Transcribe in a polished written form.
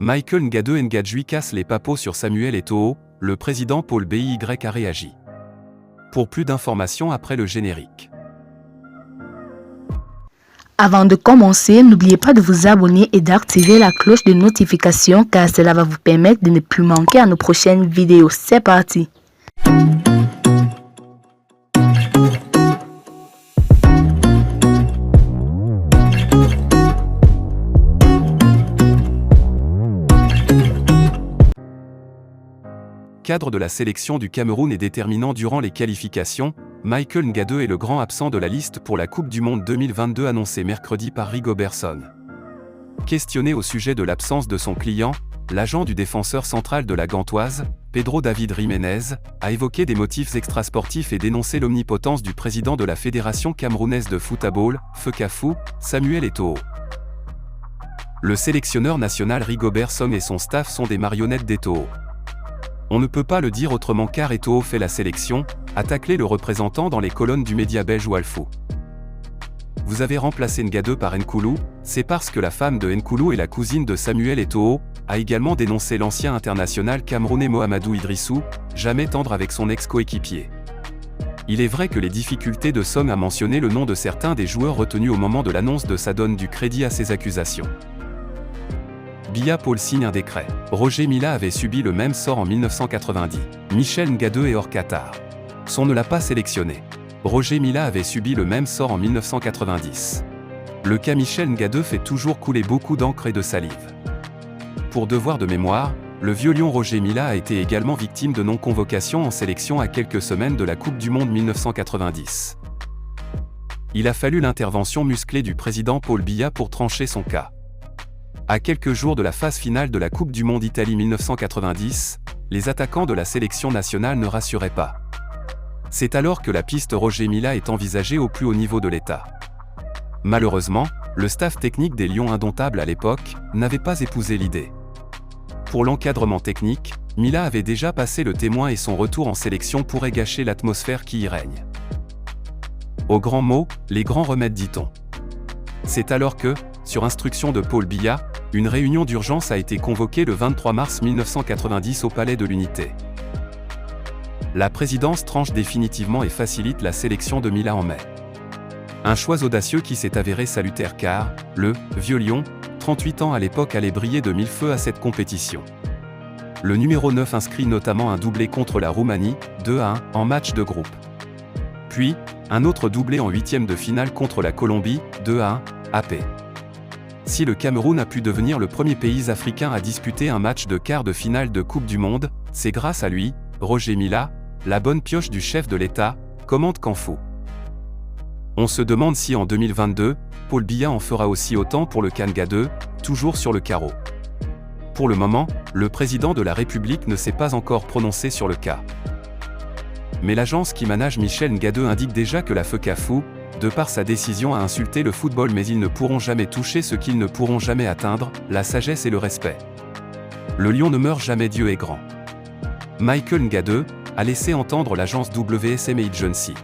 Michael Ngade Ngajui casse les papeaux sur Samuel Eto'o, le président Paul Biya a réagi. Pour plus d'informations après le générique. Avant de commencer, n'oubliez pas de vous abonner et d'activer la cloche de notification car cela va vous permettre de ne plus manquer à nos prochaines vidéos. C'est parti! Cadre de la sélection du Cameroun et déterminant durant les qualifications, Michael Ngade est le grand absent de la liste pour la Coupe du Monde 2022 annoncée mercredi par Rigobertson. Questionné au sujet de l'absence de son client, l'agent du défenseur central de la Gantoise, Pedro David Jiménez, a évoqué des motifs extrasportifs et dénoncé l'omnipotence du président de la Fédération camerounaise de football, FECAFOOT, Samuel Eto'o. Le sélectionneur national Rigobertson et son staff sont des marionnettes d'Eto'o. On ne peut pas le dire autrement car Eto'o fait la sélection, a taclé le représentant dans les colonnes du média belge Walfo. Vous avez remplacé Ngade par Nkoulou, c'est parce que la femme de Nkoulou est la cousine de Samuel Eto'o, a également dénoncé l'ancien international camerounais Mohamedou Idrissou, jamais tendre avec son ex-coéquipier. Il est vrai que les difficultés de Song à mentionner le nom de certains des joueurs retenus au moment de l'annonce de ça donne du crédit à ces accusations. Biya Paul signe un décret. Roger Milla avait subi le même sort en 1990. Michel Ngade est hors Qatar. Son ne l'a pas sélectionné. Roger Milla avait subi le même sort en 1990. Le cas Michel Ngade fait toujours couler beaucoup d'encre et de salive. Pour devoir de mémoire, le vieux lion Roger Milla a été également victime de non-convocation en sélection à quelques semaines de la Coupe du Monde 1990. Il a fallu l'intervention musclée du président Paul Biya pour trancher son cas. À quelques jours de la phase finale de la Coupe du Monde Italie 1990, les attaquants de la sélection nationale ne rassuraient pas. C'est alors que la piste Roger Milla est envisagée au plus haut niveau de l'État. Malheureusement, le staff technique des Lions indomptables à l'époque n'avait pas épousé l'idée. Pour l'encadrement technique, Milla avait déjà passé le témoin et son retour en sélection pourrait gâcher l'atmosphère qui y règne. Aux grands mots, les grands remèdes dit-on. C'est alors que, sur instruction de Paul Biya, une réunion d'urgence a été convoquée le 23 mars 1990 au Palais de l'Unité. La présidence tranche définitivement et facilite la sélection de Milla en mai. Un choix audacieux qui s'est avéré salutaire car, le « vieux lion », 38 ans à l'époque allait briller de mille feux à cette compétition. Le numéro 9 inscrit notamment un doublé contre la Roumanie, 2-1, en match de groupe. Puis, un autre doublé en huitième de finale contre la Colombie, 2-1, AP. Si le Cameroun a pu devenir le premier pays africain à disputer un match de quart de finale de Coupe du Monde, c'est grâce à lui, Roger Milla, la bonne pioche du chef de l'État, commande qu'en faut. On se demande si en 2022, Paul Biya en fera aussi autant pour le cas Ngade, toujours sur le carreau. Pour le moment, le président de la République ne s'est pas encore prononcé sur le cas. Mais l'agence qui manage Michel Ngade indique déjà que la FECAFOOT, de par sa décision, a insulté le football mais ils ne pourront jamais toucher ce qu'ils ne pourront jamais atteindre, la sagesse et le respect. Le lion ne meurt jamais, Dieu est grand. Michael Ngade a laissé entendre l'agence WSM Agency.